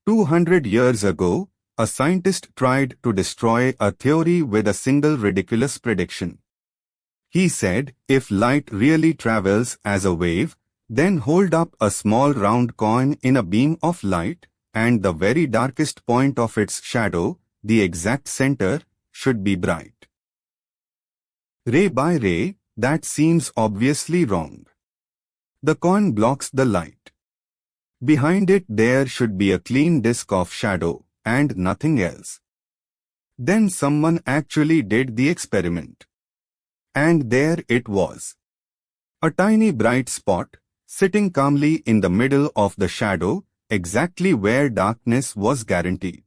200 years ago, a scientist tried to destroy a theory with a single ridiculous prediction. He said, if light really travels as a wave, then hold up a small round coin in a beam of light, and the very darkest point of its shadow, the exact center, should be bright. Ray by ray, that seems obviously wrong. The coin blocks the light. Behind it there should be a clean disk of shadow, and nothing else. Then someone actually did the experiment. And there it was. A tiny bright spot, sitting calmly in the middle of the shadow, exactly where darkness was guaranteed.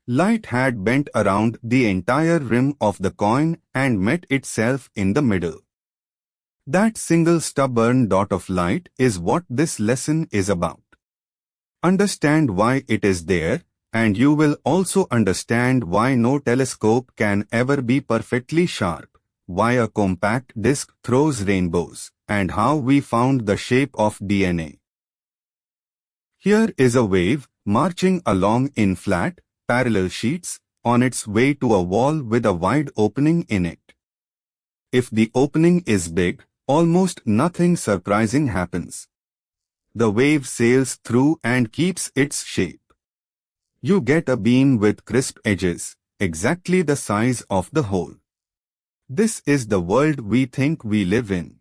Light had bent around the entire rim of the coin and met itself in the middle. That single stubborn dot of light is what this lesson is about. Understand why it is there, and you will also understand why no telescope can ever be perfectly sharp, why a compact disk throws rainbows, and how we found the shape of DNA. Here is a wave, marching along in flat, parallel sheets, on its way to a wall with a wide opening in it. If the opening is big, almost nothing surprising happens. The wave sails through and keeps its shape. You get a beam with crisp edges, exactly the size of the hole. This is the world we think we live in.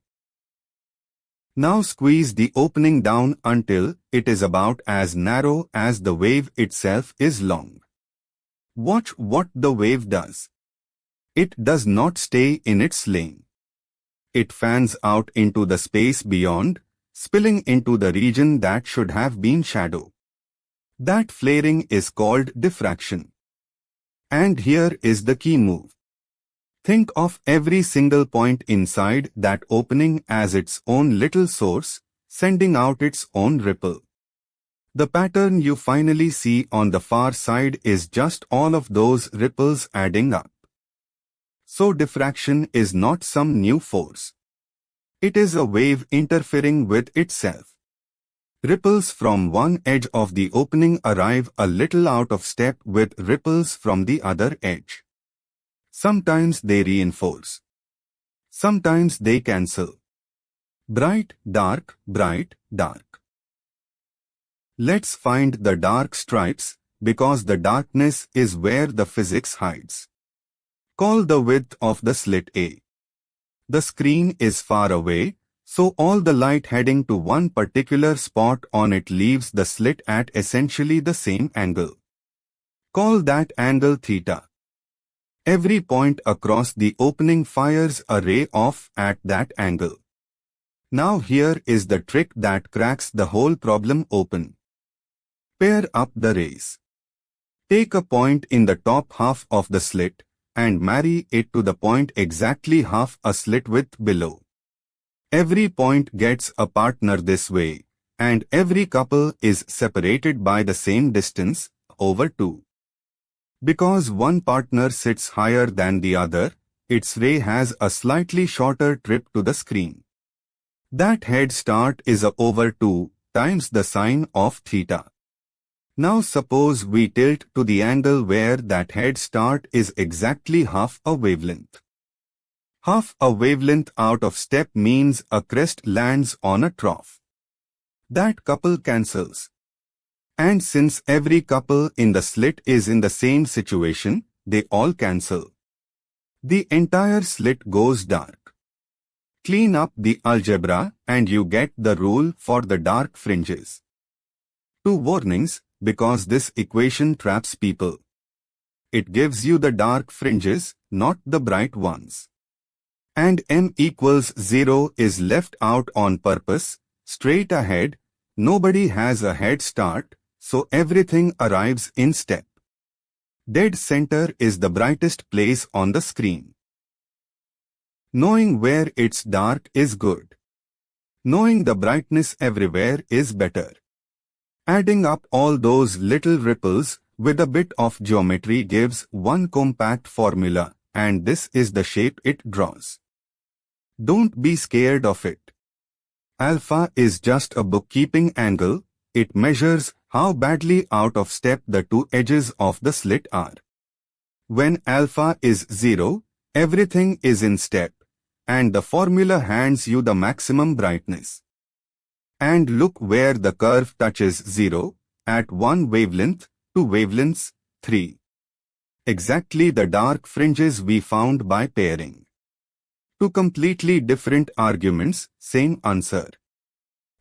Now squeeze the opening down until it is about as narrow as the wave itself is long. Watch what the wave does. It does not stay in its lane. It fans out into the space beyond, spilling into the region that should have been shadow. That flaring is called diffraction. And here is the key move. Think of every single point inside that opening as its own little source, sending out its own ripple. The pattern you finally see on the far side is just all of those ripples adding up. So diffraction is not some new force. It is a wave interfering with itself. Ripples from one edge of the opening arrive a little out of step with ripples from the other edge. Sometimes they reinforce. Sometimes they cancel. Bright, dark, bright, dark. Let's find the dark stripes, because the darkness is where the physics hides. Call the width of the slit A. The screen is far away, so all the light heading to one particular spot on it leaves the slit at essentially the same angle. Call that angle theta. Every point across the opening fires a ray off at that angle. Now here is the trick that cracks the whole problem open. Pair up the rays. Take a point in the top half of the slit and marry it to the point exactly half a slit width below. Every point gets a partner this way, and every couple is separated by the same distance, over 2. Because one partner sits higher than the other, its ray has a slightly shorter trip to the screen. That head start is over 2 times the sine of theta. Now suppose we tilt to the angle where that head start is exactly half a wavelength. Half a wavelength out of step means a crest lands on a trough. That couple cancels. And since every couple in the slit is in the same situation, they all cancel. The entire slit goes dark. Clean up the algebra and you get the rule for the dark fringes. 2 warnings, because this equation traps people. It gives you the dark fringes, not the bright ones. And m equals 0 is left out on purpose, straight ahead, nobody has a head start, so everything arrives in step. Dead center is the brightest place on the screen. Knowing where it's dark is good. Knowing the brightness everywhere is better. Adding up all those little ripples with a bit of geometry gives one compact formula, and this is the shape it draws. Don't be scared of it. Alpha is just a bookkeeping angle. It measures how badly out of step the two edges of the slit are. When alpha is 0, everything is in step, and the formula hands you the maximum brightness. And look where the curve touches 0, at 1 wavelength, 2 wavelengths, 3. Exactly the dark fringes we found by pairing. Two completely different arguments, same answer.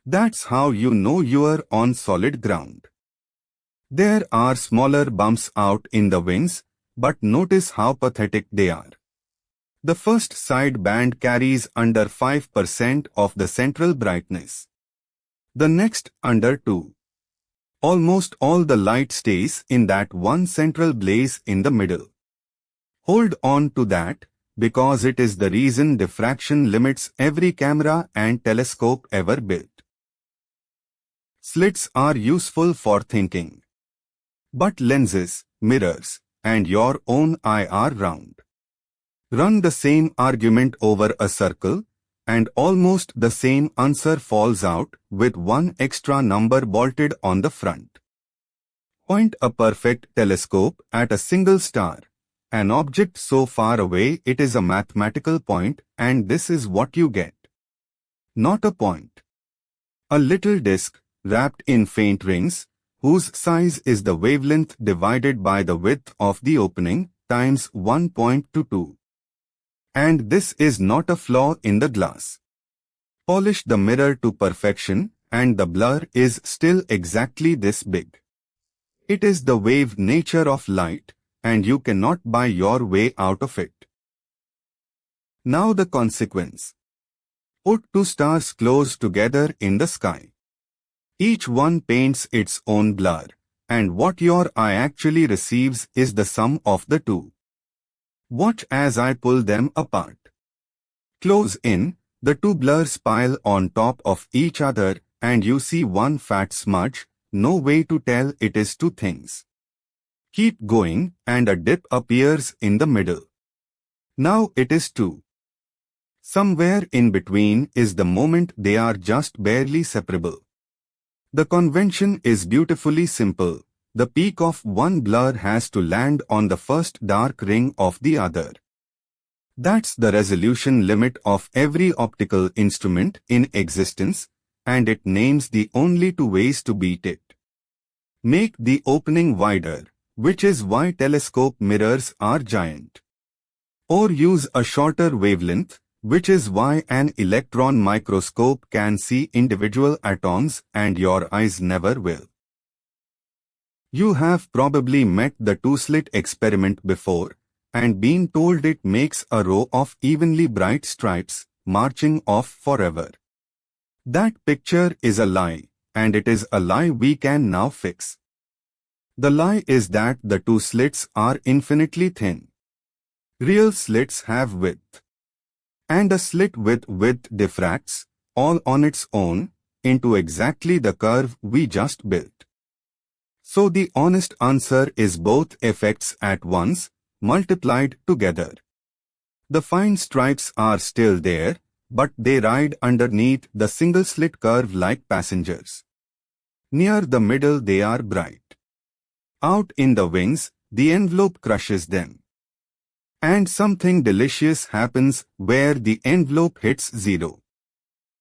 That's how you know you're on solid ground. There are smaller bumps out in the wings, but notice how pathetic they are. The first side band carries under 5% of the central brightness. The next under 2. Almost all the light stays in that one central blaze in the middle. Hold on to that, because it is the reason diffraction limits every camera and telescope ever built. Slits are useful for thinking. But lenses, mirrors, and your own eye are round. Run the same argument over a circle, and almost the same answer falls out with one extra number bolted on the front. Point a perfect telescope at a single star, an object so far away it is a mathematical point, and this is what you get. Not a point. A little disk, wrapped in faint rings, whose size is the wavelength divided by the width of the opening, times 1.22. And this is not a flaw in the glass. Polish the mirror to perfection, and the blur is still exactly this big. It is the wave nature of light, and you cannot buy your way out of it. Now the consequence. Put two stars close together in the sky. Each one paints its own blur, and what your eye actually receives is the sum of the two. Watch as I pull them apart. Close in, the two blurs pile on top of each other, and you see one fat smudge, no way to tell it is two things. Keep going, and a dip appears in the middle. Now it is two. Somewhere in between is the moment they are just barely separable. The convention is beautifully simple. The peak of one blur has to land on the first dark ring of the other. That's the resolution limit of every optical instrument in existence, and it names the only two ways to beat it. Make the opening wider, which is why telescope mirrors are giant. Or use a shorter wavelength, which is why an electron microscope can see individual atoms and your eyes never will. You have probably met the two-slit experiment before, and been told it makes a row of evenly bright stripes, marching off forever. That picture is a lie, and it is a lie we can now fix. The lie is that the two slits are infinitely thin. Real slits have width. And a slit with width diffracts, all on its own, into exactly the curve we just built. So the honest answer is both effects at once, multiplied together. The fine stripes are still there, but they ride underneath the single-slit curve like passengers. Near the middle they are bright. Out in the wings, the envelope crushes them. And something delicious happens where the envelope hits zero.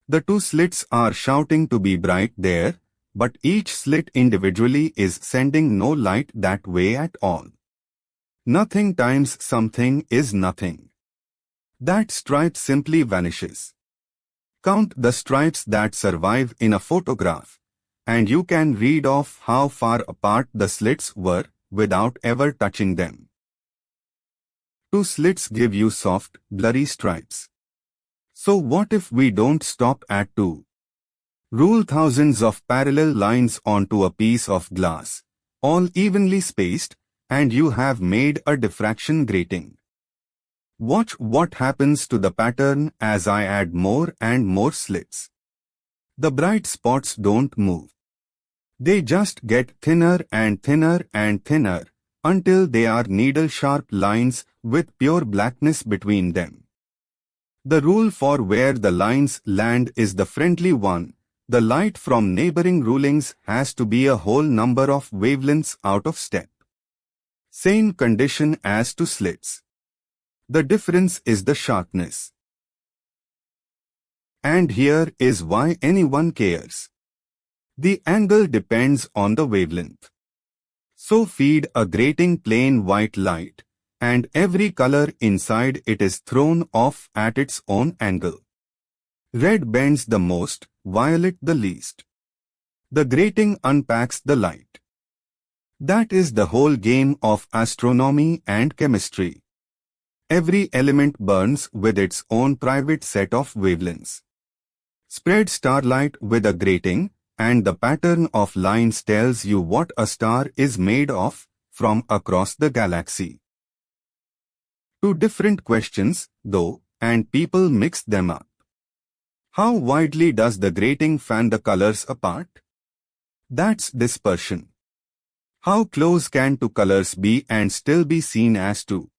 The two slits are shouting to be bright there, but each slit individually is sending no light that way at all. Nothing times something is nothing. That stripe simply vanishes. Count the stripes that survive in a photograph, and you can read off how far apart the slits were without ever touching them. Two slits give you soft, blurry stripes. So what if we don't stop at two? Rule thousands of parallel lines onto a piece of glass, all evenly spaced, and you have made a diffraction grating. Watch what happens to the pattern as I add more and more slits. The bright spots don't move. They just get thinner and thinner and thinner, until they are needle-sharp lines with pure blackness between them. The rule for where the lines land is the friendly one, The light from neighboring rulings has to be a whole number of wavelengths out of step. Same condition as to slits. The difference is the sharpness. And here is why anyone cares. The angle depends on the wavelength. So feed a grating plain white light, and every color inside it is thrown off at its own angle. Red bends the most, violet the least. The grating unpacks the light. That is the whole game of astronomy and chemistry. Every element burns with its own private set of wavelengths. Spread starlight with a grating, and the pattern of lines tells you what a star is made of from across the galaxy. Two different questions, though, and people mix them up. How widely does the grating fan the colors apart? That's dispersion. How close can two colors be and still be seen as two?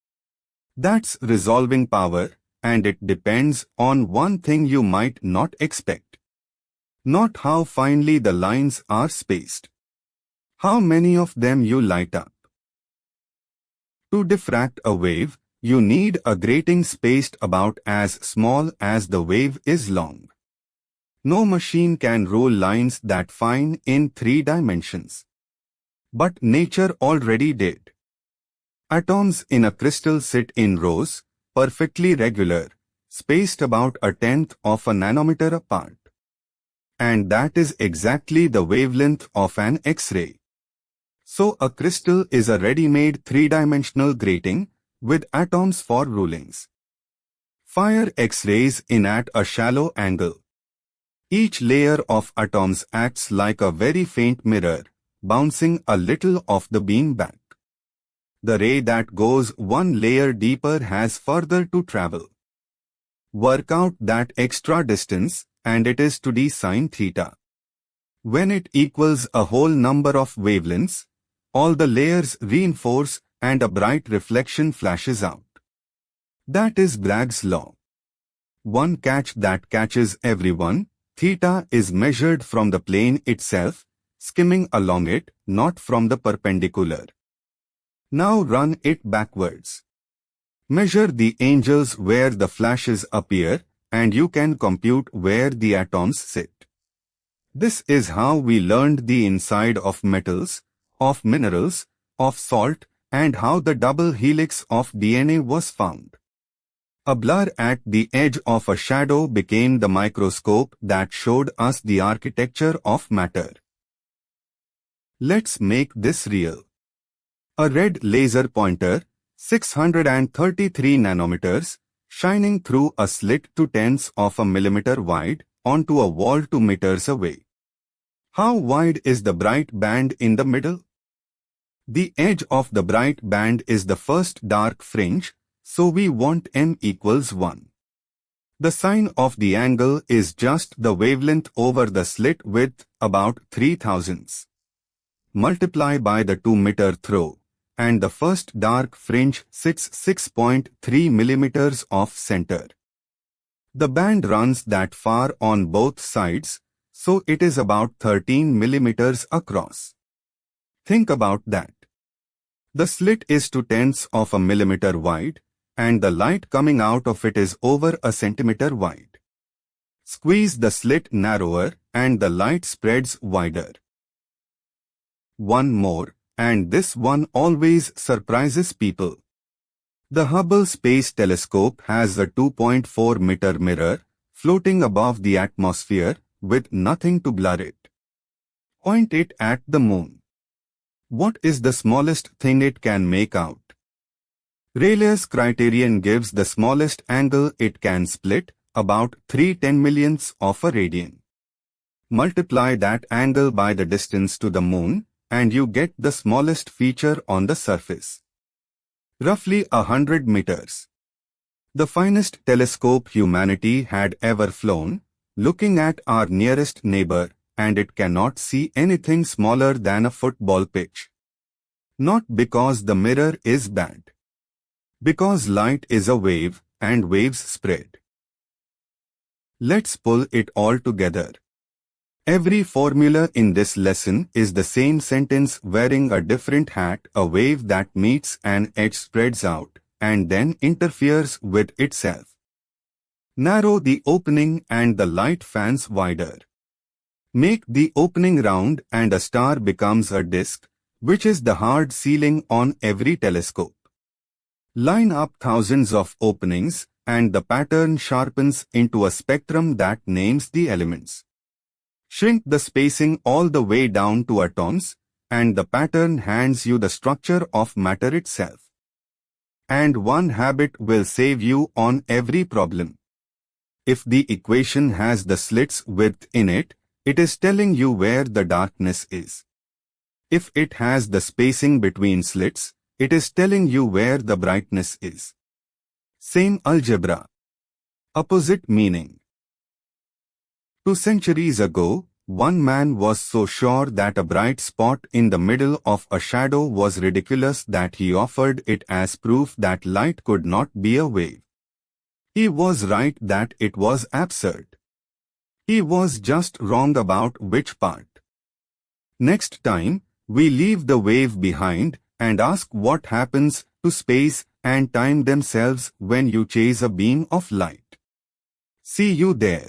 That's resolving power, and it depends on one thing you might not expect. Not how finely the lines are spaced. How many of them you light up. To diffract a wave, you need a grating spaced about as small as the wave is long. No machine can rule lines that fine in 3 dimensions. But nature already did. Atoms in a crystal sit in rows, perfectly regular, spaced about 1/10 of a nanometer apart. And that is exactly the wavelength of an X-ray. So a crystal is a ready-made 3-dimensional grating with atoms for rulings. Fire X-rays in at a shallow angle. Each layer of atoms acts like a very faint mirror, bouncing a little off the beam back. The ray that goes one layer deeper has further to travel. Work out that extra distance, and it is 2D sine theta. When it equals a whole number of wavelengths, all the layers reinforce and a bright reflection flashes out. That is Bragg's law. One catch that catches everyone, theta is measured from the plane itself, skimming along it, not from the perpendicular. Now run it backwards. Measure the angles where the flashes appear, and you can compute where the atoms sit. This is how we learned the inside of metals, of minerals, of salt, and how the double helix of DNA was found. A blur at the edge of a shadow became the microscope that showed us the architecture of matter. Let's make this real. A red laser pointer, 633 nanometers, shining through a slit 2/10 of a millimeter wide, onto a wall 2 meters away. How wide is the bright band in the middle? The edge of the bright band is the first dark fringe, so we want m equals 1. The sine of the angle is just the wavelength over the slit width, about 3/1000. Multiply by the 2-meter throw, and the first dark fringe sits 6.3 millimeters off center. The band runs that far on both sides, so it is about 13 millimeters across. Think about that. The slit is 2/10 of a millimeter wide, and the light coming out of it is over a centimeter wide. Squeeze the slit narrower, and the light spreads wider. One more, and this one always surprises people. The Hubble Space Telescope has a 2.4-meter mirror floating above the atmosphere with nothing to blur it. Point it at the moon. What is the smallest thing it can make out? Rayleigh's criterion gives the smallest angle it can split, about 3/10,000,000ths of a radian. Multiply that angle by the distance to the moon, and you get the smallest feature on the surface. Roughly 100 meters. The finest telescope humanity had ever flown, looking at our nearest neighbor, and it cannot see anything smaller than a football pitch. Not because the mirror is bad. Because light is a wave, and waves spread. Let's pull it all together. Every formula in this lesson is the same sentence wearing a different hat, a wave that meets an edge spreads out and then interferes with itself. Narrow the opening and the light fans wider. Make the opening round and a star becomes a disk, which is the hard ceiling on every telescope. Line up thousands of openings, and the pattern sharpens into a spectrum that names the elements. Shrink the spacing all the way down to atoms, and the pattern hands you the structure of matter itself. And one habit will save you on every problem. If the equation has the slits width in it, it is telling you where the darkness is. If it has the spacing between slits, it is telling you where the brightness is. Same algebra. Opposite meaning. 2 centuries ago, one man was so sure that a bright spot in the middle of a shadow was ridiculous that he offered it as proof that light could not be a wave. He was right that it was absurd. He was just wrong about which part. Next time, we leave the wave behind and ask what happens to space and time themselves when you chase a beam of light. See you there.